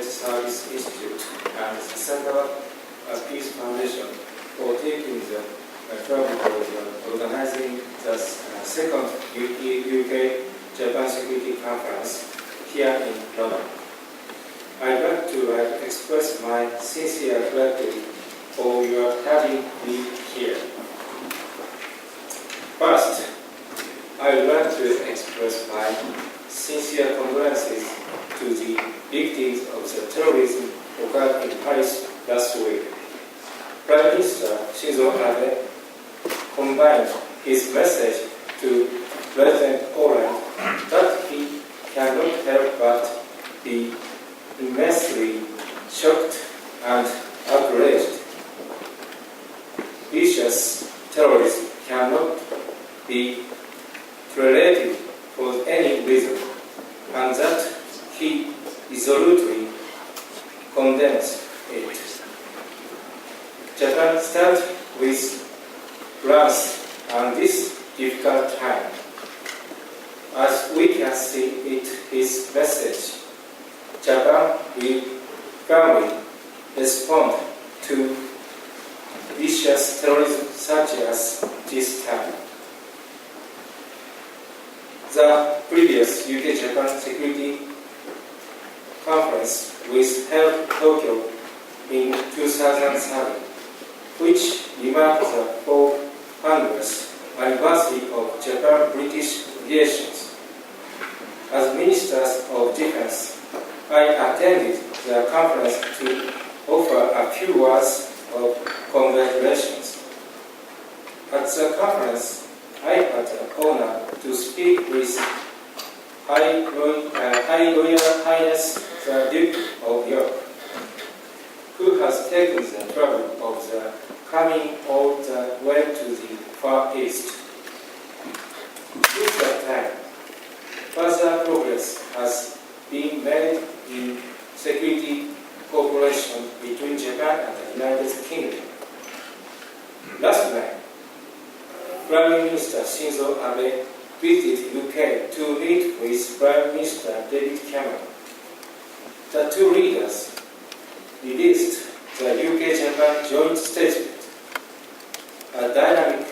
Service Institute and Sasakawa Peace Foundation for taking the trouble of organizing the second UK-Japan Security Conference here in London. I'd like to express my sincere gratitude for your having me here. First, I would like to express my sincere condolences to the victims of the terrorism occurred in Paris last week. Prime Minister Shinzo Abe combined his message to President Poland that he cannot help but be immensely shocked and outraged. Vicious terrorism cannot be tolerated for any reason, and that he resolutely condemns it. Japan stands with France on this difficult time. As we can see in his message, Japan will firmly respond to vicious terrorism such as this time. The previous UK-Japan Security Conference was held in Tokyo in 2007, which remarked the 400th anniversary of Japan-British relations. As Ministers of Defense, I attended the conference to offer a few words of congratulations. At the conference, I had the honor to speak with Royal Highness the Duke of York, who has taken the trouble of the coming all the way to the Far East. Since that time, further progress has been made in security cooperation between Japan and the United Kingdom. Last May, Prime Minister Shinzo Abe visited UK to meet with Prime Minister David Cameron. The two leaders released the UK-Japan joint statement, a dynamic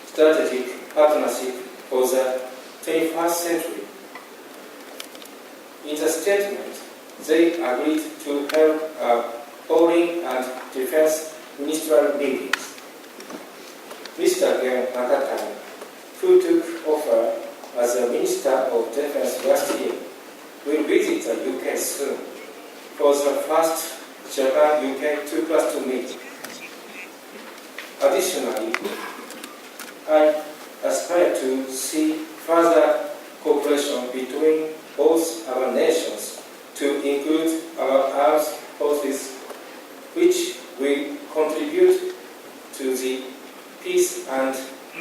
strategic partnership for the 21st century. In the statement, they agreed to hold a foreign and defense ministerial meetings. Mr. Gen Nakatani, who took offer as a Minister of Defense last year, will visit the UK soon for the first Japan-UK 2+2 meeting. Additionally, I aspire to see further cooperation between both our nations to include our armed forces, which will contribute to the peace and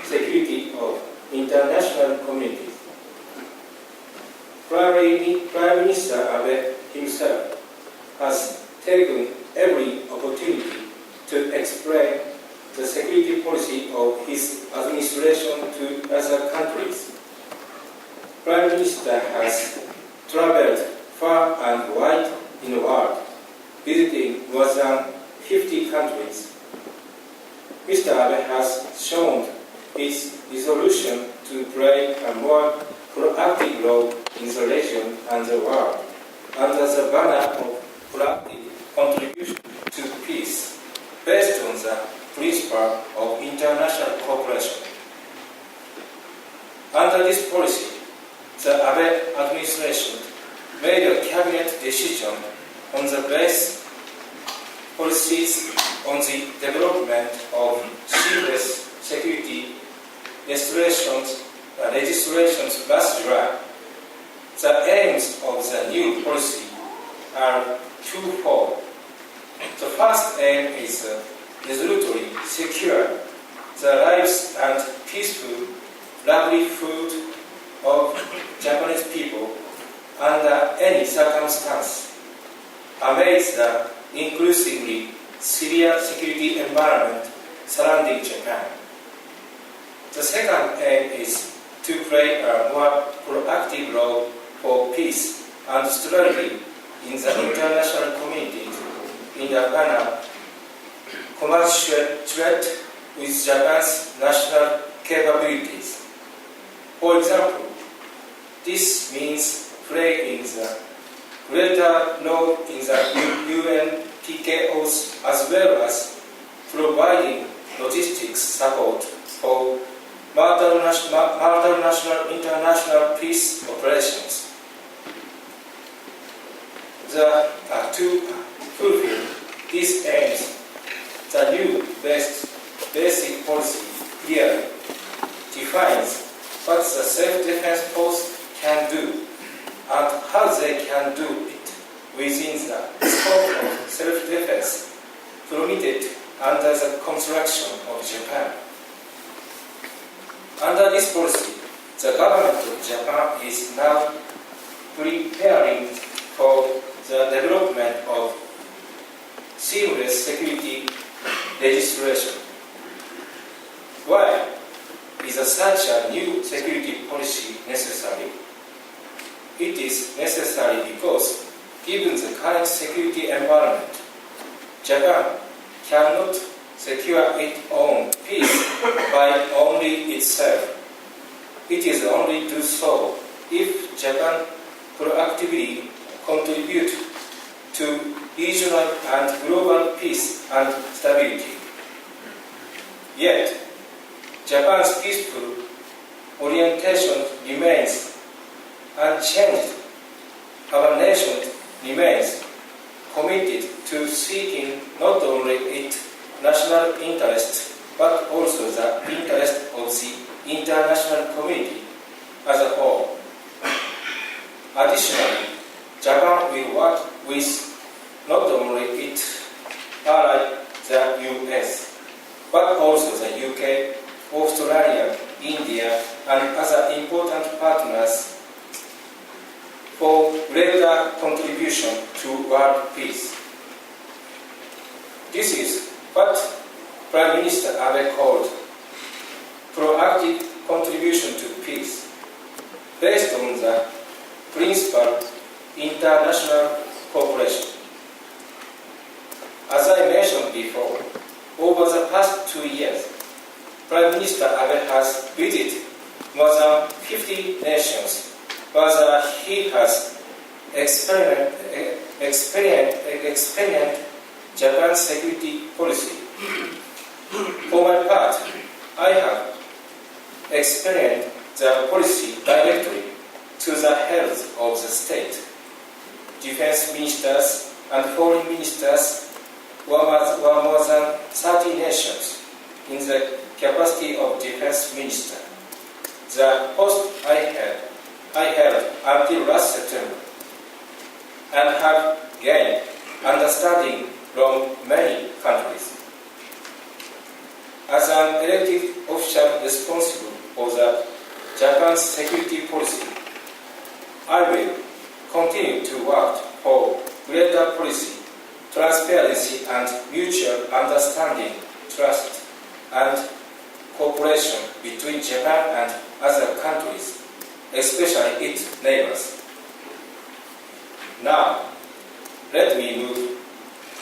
security of international community. Prime Minister Abe himself has taken every opportunity to explain the security policy of his administration to other countries. Prime Minister has traveled far and wide in the world, visiting more than 50 countries. Mr. Abe has shown his resolution to play a more proactive role in the region and the world under the banner of proactive contribution to peace based on the principle of international cooperation. Under this policy, the Abe administration made a cabinet decision on the base policies on the development of serious security legislations last July. The aims of the new policy are twofold. The first aim is resolutely secure the lives and peaceful livelihood of Japanese people under any circumstance amidst the increasingly severe security environment surrounding Japan. The second aim is to play a more proactive role for peace and stability in the international community in a manner commensurate with Japan's national capabilities. For example, this means playing the greater role in the UN PKOs as well as providing logistics support for multinational international peace operations. To fulfill these aims, the new basic policy clearly defines what the self-defense force can do and how they can do it within the scope of self-defense permitted under the construction of Japan. Under this policy, the government of Japan is now preparing for the development of seamless security legislation. Why is such a new security policy necessary? It is necessary because, given the current security environment, Japan cannot secure its own peace by only itself. It is only do so if Japan proactively contribute to regional and global peace and stability. Yet, Japan's peaceful orientation remains unchanged. Our nation remains committed to seeking not only its national interest but also the interest of the international community as a whole. Additionally, Japan will work with not only its ally, the US, but also the UK, Australia, India, and other important partners for greater contribution to world peace. This is what Prime Minister Abe called proactive contribution to peace, based on the principle international cooperation. As I mentioned before, over the past 2 years, Prime Minister Abe has visited more than 50 nations, where he has experienced Japan's security policy. For my part, I have experienced the policy directly to the heads of the state. Defense ministers and foreign ministers were more than 30 nations in the capacity of defense minister. The post I held until last September, and have gained understanding from many countries. As an elected official responsible for the Japan's security policy, I will continue to work for greater policy, transparency and mutual understanding, trust and cooperation between Japan and other countries, especially its neighbors. Now, let me move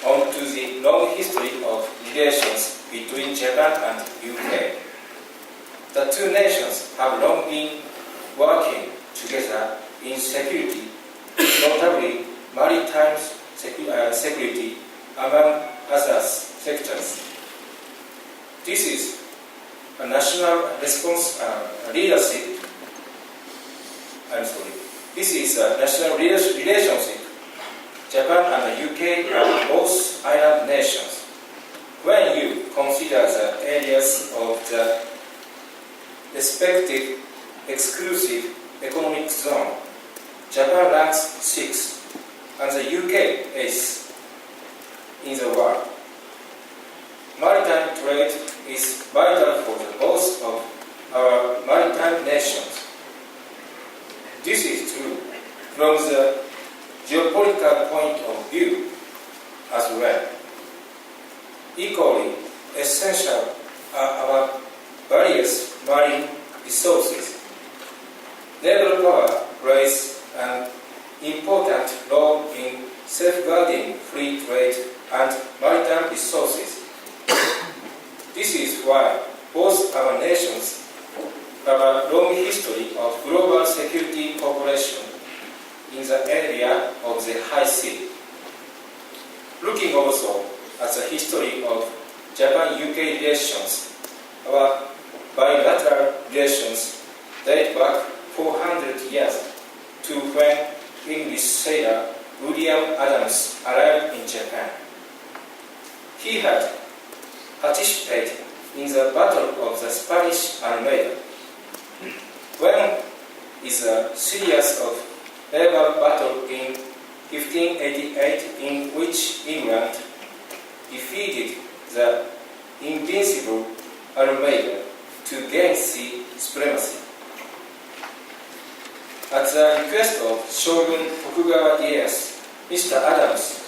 on to the long history of relations between Japan and UK. The two nations have long been working together in security, notably maritime security, among other sectors. This is a national relationship. This is a national relationship. Japan and the UK are both island nations. When you consider the areas of the respective exclusive economic zone, Japan ranks 6th and the UK 8th in the world. Maritime trade is vital for the both of our maritime nations. This is true from the geopolitical point of view as well. Equally essential are our various marine resources. Naval power plays an important role in safeguarding free trade and maritime resources. This is why both our nations have a long history of global security cooperation in the area of the high sea. Looking also at the history of Japan-UK relations, our bilateral relations date back 400 years to when English sailor William Adams arrived in Japan. He had participated in the Battle of the Spanish Armada, when is a series of naval battle in 1588 in which England defeated the invincible Armada to gain sea supremacy. At the request of Shogun Tokugawa Ieyasu, Mr. Adams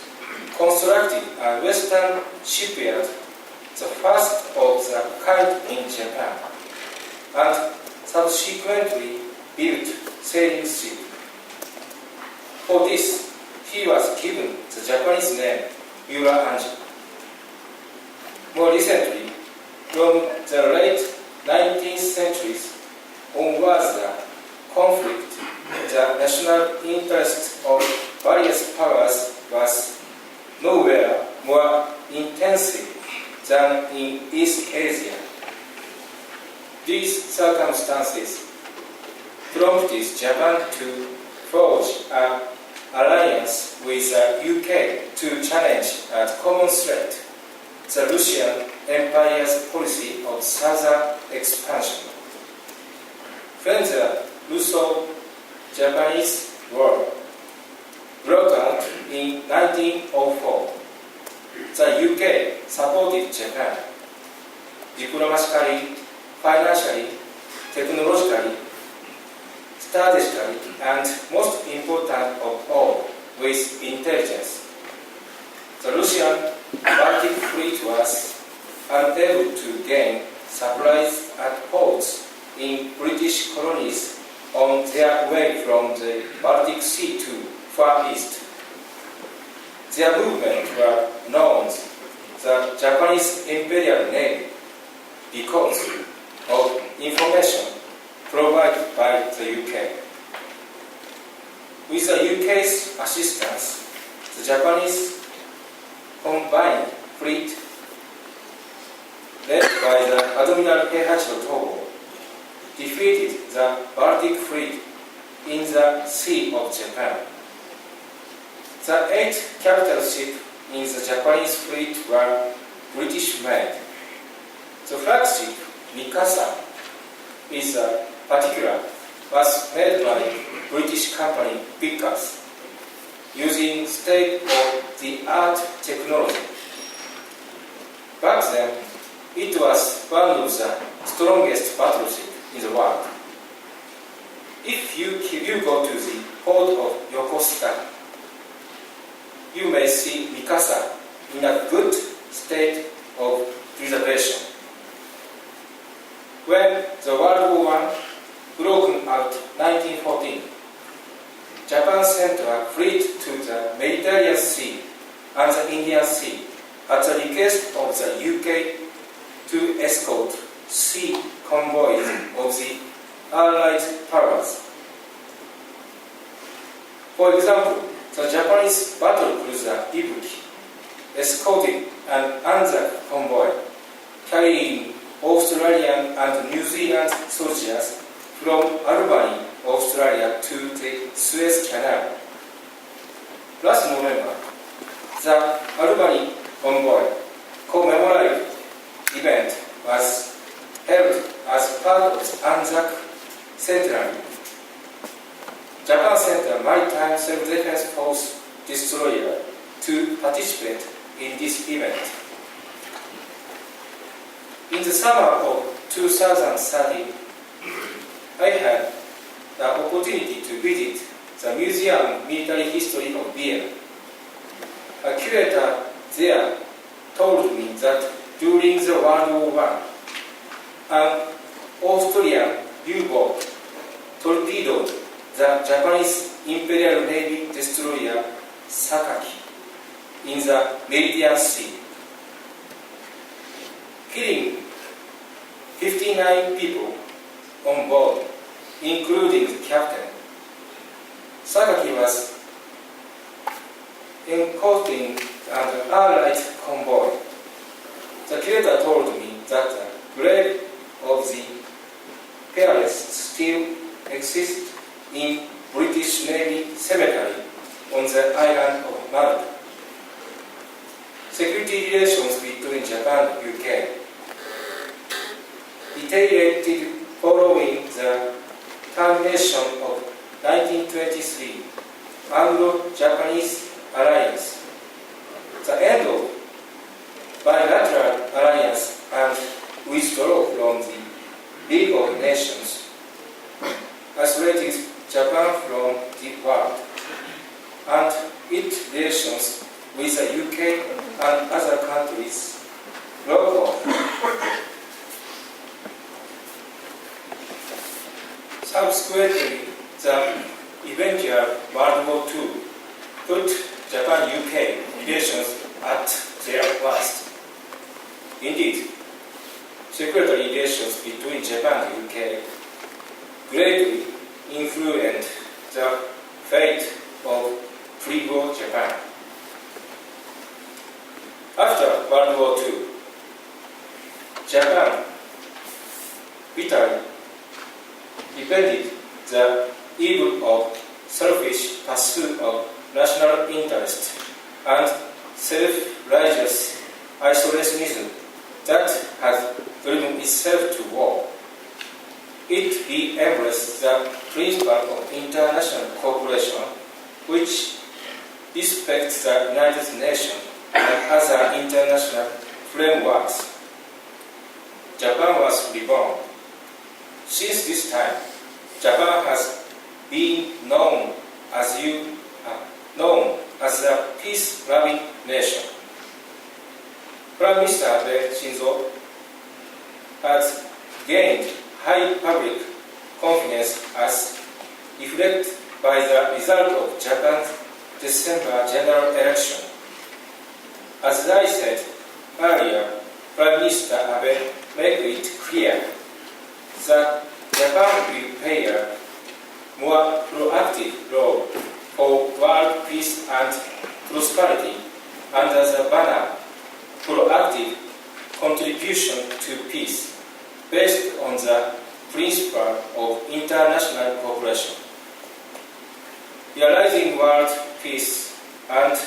constructed a western shipyard, the first of the kind in Japan, and subsequently built sailing ship. For this, he was given the Japanese name Miura Anji. More recently, from the late 19th century onwards, the conflict, the national interest of various powers was nowhere more intensive than in East Asia. These circumstances prompted Japan to forge an alliance with the UK to challenge at common threat the Russian Empire's policy of southern expansion. When the Russo-Japanese War broke out in 1904, the UK supported Japan diplomatically, financially, technologically, strategically, and most important of all, with intelligence. The Russian Baltic Fleet was unable to gain supplies at ports in British colonies on their way from the Baltic Sea to Far East. Their movement were known as the Japanese Imperial Navy because of information provided by the UK. With the UK's assistance, the Japanese combined fleet led by the Admiral Heihachi Togo defeated the Baltic Fleet in the Sea of Japan. The 8 capital ships in the Japanese fleet were British-made. The flagship Mikasa is was made by British company Vickers using state-of-the-art technology. Back then, it was one of the strongest battleships in the world. If you go to the port of Yokosuka, you may see Mikasa in a good state of preservation. When the World War I broke out in 1914, Japan sent a fleet to the Mediterranean Sea and the Indian Sea at the request of the UK to escort sea convoys of the Allied powers. For example, the Japanese battle cruiser Ibuki escorted an Anzac convoy carrying Australian and New Zealand soldiers from Albany, Australia to the Suez Canal. Last November, the Albany convoy commemorative event was held as part of the Anzac Centenary. Japan sent a maritime self-defense force destroyer to participate in this event. In the summer of 2013, I had the opportunity to visit the Museum of Military History of Vienna. A curator there told me that during the World War I, an Austrian U-boat torpedoed the Japanese Imperial Navy destroyer Sakaki. in the Mediterranean Sea, killing 59 people on board, including the captain. Sasaki was escorting an Allied convoy. The curator told me that the grave of the panelists still exists in British Navy cemetery on the island of Malta. Security relations between Japan and UK deteriorated following the termination of 1923 Anglo-Japanese alliance, the end of bilateral alliance and withdrawal from the League of Nations isolated Japan from the world, and its relations with the UK and other countries broke off. Subsequently, the eventual World War II put Japan-UK relations at their worst. Indeed, security relations between Japan and UK greatly influenced the fate of pre-war Japan. After World War II, Japan bitterly defended the evil of selfish pursuit of national interest and self-righteous isolationism that has driven itself to war. It re-embraced the principle of international cooperation, which respects the United Nations and other international frameworks. Japan was reborn. Since this time, Japan has been known as a peace-loving nation. Prime Minister Abe Shinzo has gained high public confidence as reflected by the result of Japan's December general election. As I said earlier, Prime Minister Abe made it clear that Japan will play a more proactive role for world peace and prosperity under the banner proactive contribution to peace based on the principle of international cooperation. Realizing world peace and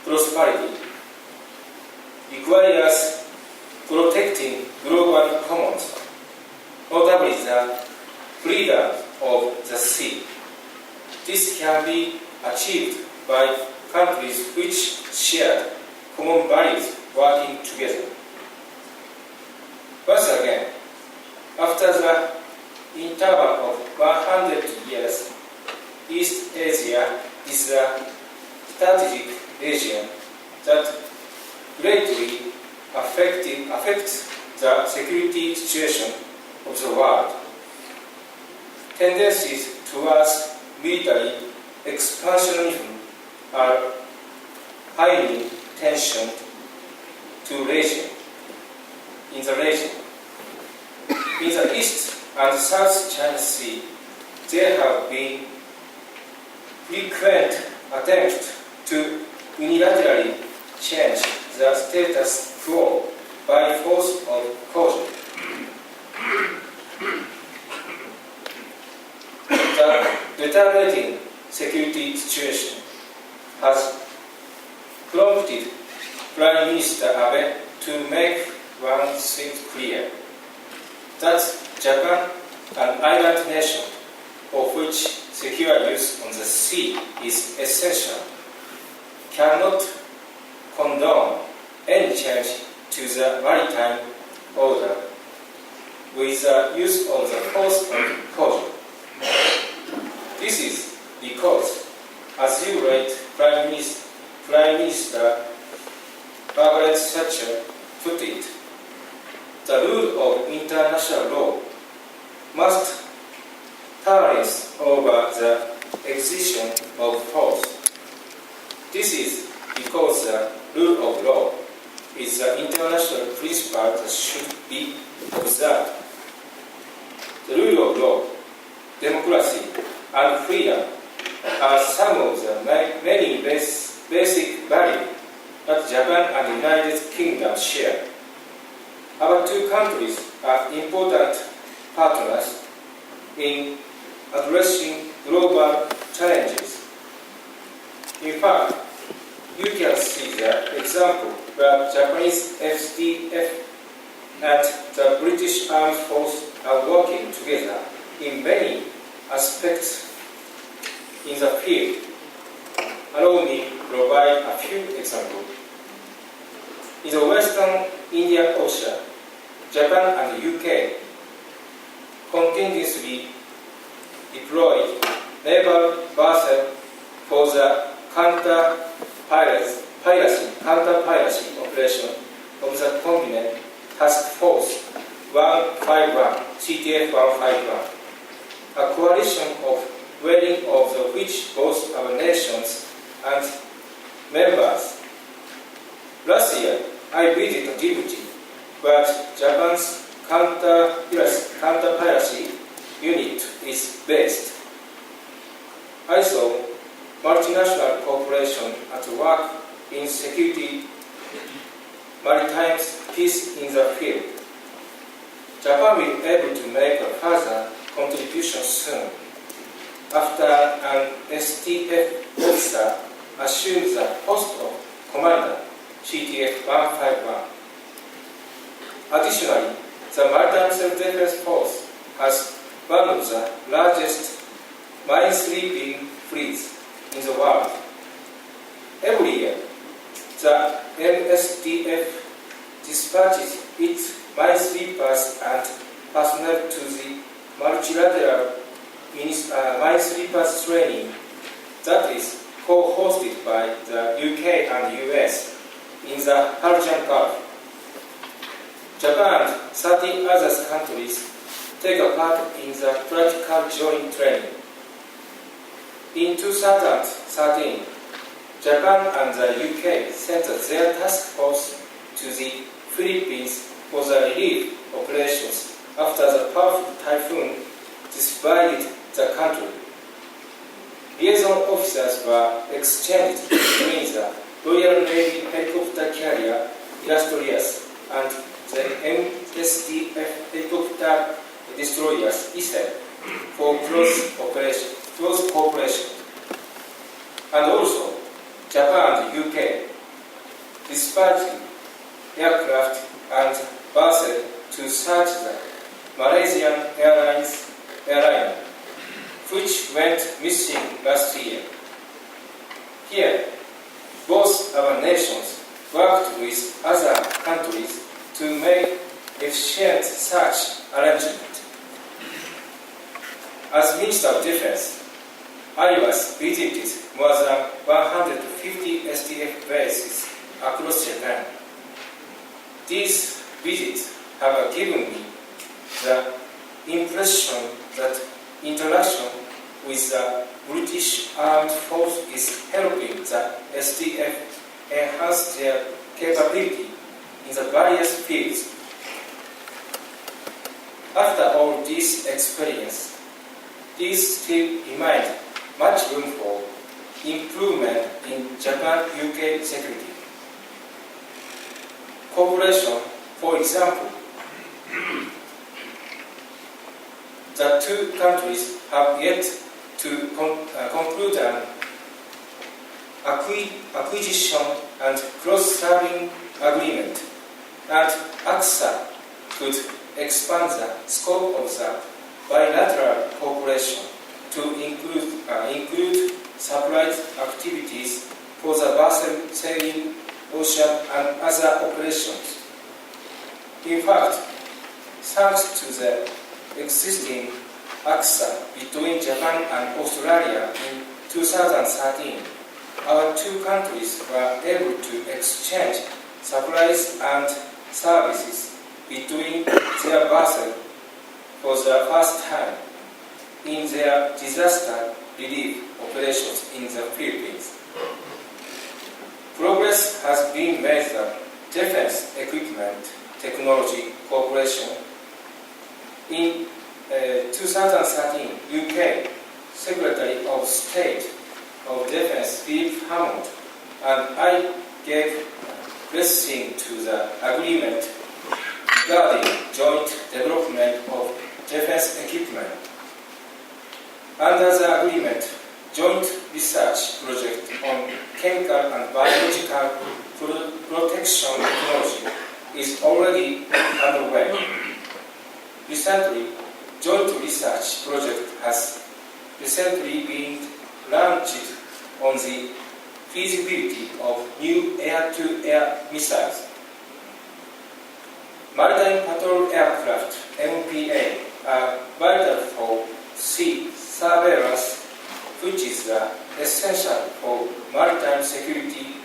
prosperity requires protecting global commons, notably the freedom of the sea. This can be achieved by countries which share common values working together. Once again, after the interval of 100 years, East Asia is a strategic region that greatly affects the security situation of the world. Tendencies towards military expansionism are highly tensioned in the region. In the East and South China Sea, there have been frequent attempts to unilaterally change the status quo by force of caution. The deteriorating security situation has prompted Prime Minister Abe to make one thing clear, that Japan, an island nation of which secure use on the sea is essential, cannot condone any change to the maritime order with the use of the force of caution. This is because, as you read Prime Minister Margaret Thatcher put it, the rule of international law must tolerance over the exertion of force. This is because the rule of law is the international principle that should be observed. The rule of law, democracy, and freedom are some of the many basic values that Japan and the United Kingdom share. Our two countries are important partners in addressing global challenges. In fact, you can see the example where Japanese SDF and the British Armed Forces are working together in many aspects in the field. Allow me to provide a few examples. In the Western Indian Ocean, Japan and the UK continuously deployed naval vessels for the counter-piracy operation of the Combined Task Force 151, CTF-151, a coalition of wedding of which both our nations and members. Last year, I visited Djibouti, where Japan's counter-piracy unit is based. I saw multinational cooperation at work in security, maritime peace in the field. Japan will be able to make a further contribution soon, after an STF officer assumes the post of commander, CTF-151. Additionally, the Maritime Self-Defense Force has one of the largest minesweeping fleets in the world. Every year, the MSDF dispatches its minesweepers and personnel to the multilateral minesweepers training that is co-hosted by the UK and US in the Persian Gulf. Japan and 13 other countries take a part in the practical joint training. In 2013, Japan and the UK sent their task force to the Philippines for the relief operations after the powerful typhoon divided the country. Liaison officers were exchanged between the Royal Navy helicopter carrier Illustrious and the MSDF helicopter destroyers ISEL for close cooperation. And also, Japan and the UK dispatched aircraft and vessels to search the Malaysian airliner, which went missing last year. Here, both our nations worked with other countries to make efficient such arrangement. As Minister of Defense, I was visited more than 150 SDF bases across Japan. These visits have given me the impression that interaction with the British Armed Forces is helping the SDF enhance their capability in the various fields. After all this experience, there still remains much room for improvement in Japan-UK security. Cooperation, for example, the two countries have yet to conclude an acquisition and cross-serving agreement, and AXA could expand the scope of the bilateral cooperation to include supply activities for the vessel sailing, ocean, and other operations. In fact, thanks to the existing AXA between Japan and Australia in 2013, our two countries were able to exchange supplies and services between their vessels for the first time in their disaster relief operations in the Philippines. Progress has been technology cooperation. In 2013, UK Secretary of State of Defense Philip Hammond and I gave blessing to the agreement regarding joint development of defense equipment. Under the agreement, joint research project on chemical and biological protection technology is already underway. Recently, joint research project has recently been launched on the feasibility of new air-to-air missiles. Maritime patrol aircraft (MPA) are vital for sea surveillance, which is essential for maritime security.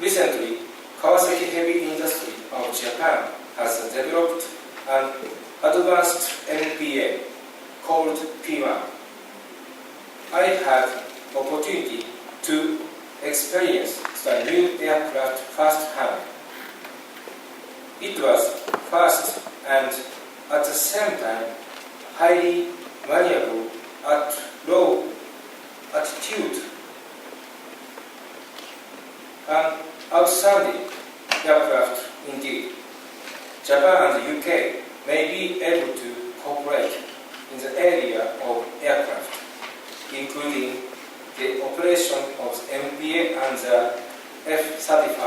Recently, Kawasaki Heavy Industry of Japan has developed an advanced MPA called P1. I had opportunity to experience the new aircraft firsthand. It was fast and at the same time highly maneuverable at low altitude. An outstanding aircraft indeed. Japan and the UK may be able to cooperate in the area of aircraft, including the operation of the MPA and the F-35.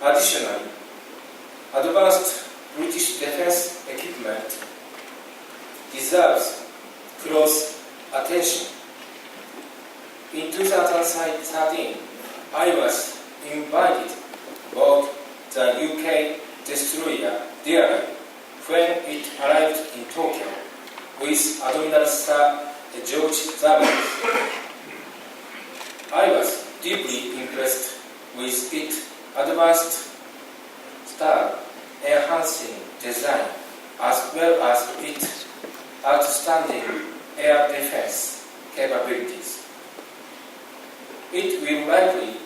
Additionally, advanced British defense equipment deserves close attention. In 2013, I was invited aboard the UK destroyer Daring when it arrived in Tokyo with Admiral Sir George Zavins. I was deeply impressed with its advanced star-enhancing design as well as its outstanding air defense capabilities. It will likely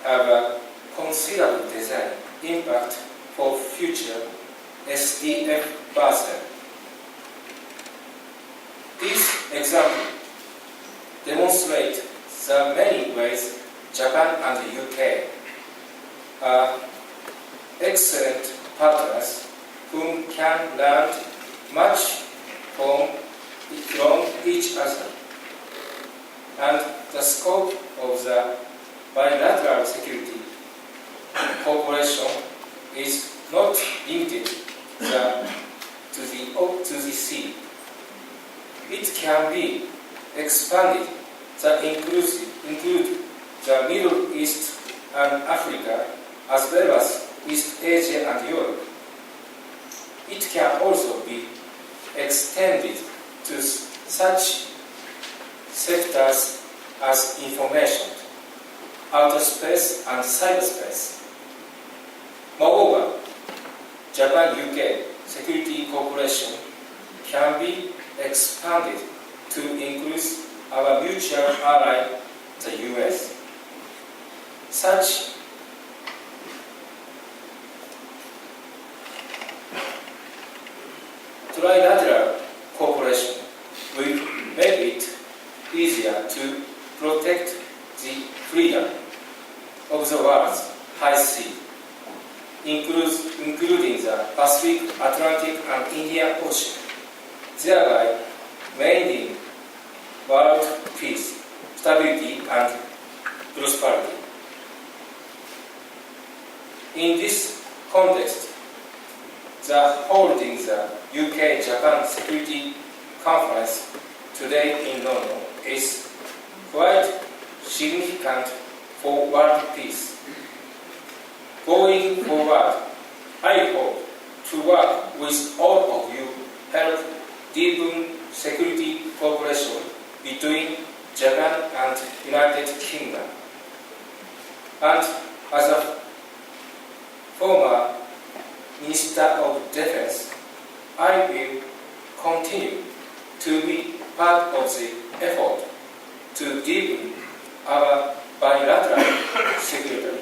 have a considerable design impact for future SPF-RUSI. This example demonstrates the many ways Japan and the UK are excellent partners who can learn much from each other. And the scope of the bilateral security cooperation is not limited to the sea. It can be expanded to include the Middle East and Africa, as well as East Asia and Europe. It can also be extended to such sectors as information, outer space, and cyberspace. Moreover, Japan-UK security cooperation can be expanded to include our mutual ally, the US. Such trilateral cooperation will make it easier to protect the freedom of the world's high sea, including the Pacific, Atlantic, and Indian Ocean, thereby maintaining world peace, stability, and prosperity. In this context, the holding the UK-Japan Security Conference today in London is quite significant for world peace. Going forward, I hope to work with all of you to help deepen security cooperation between Japan and United Kingdom. And as a former Minister of Defense, I will continue to be part of the effort to deepen our bilateral security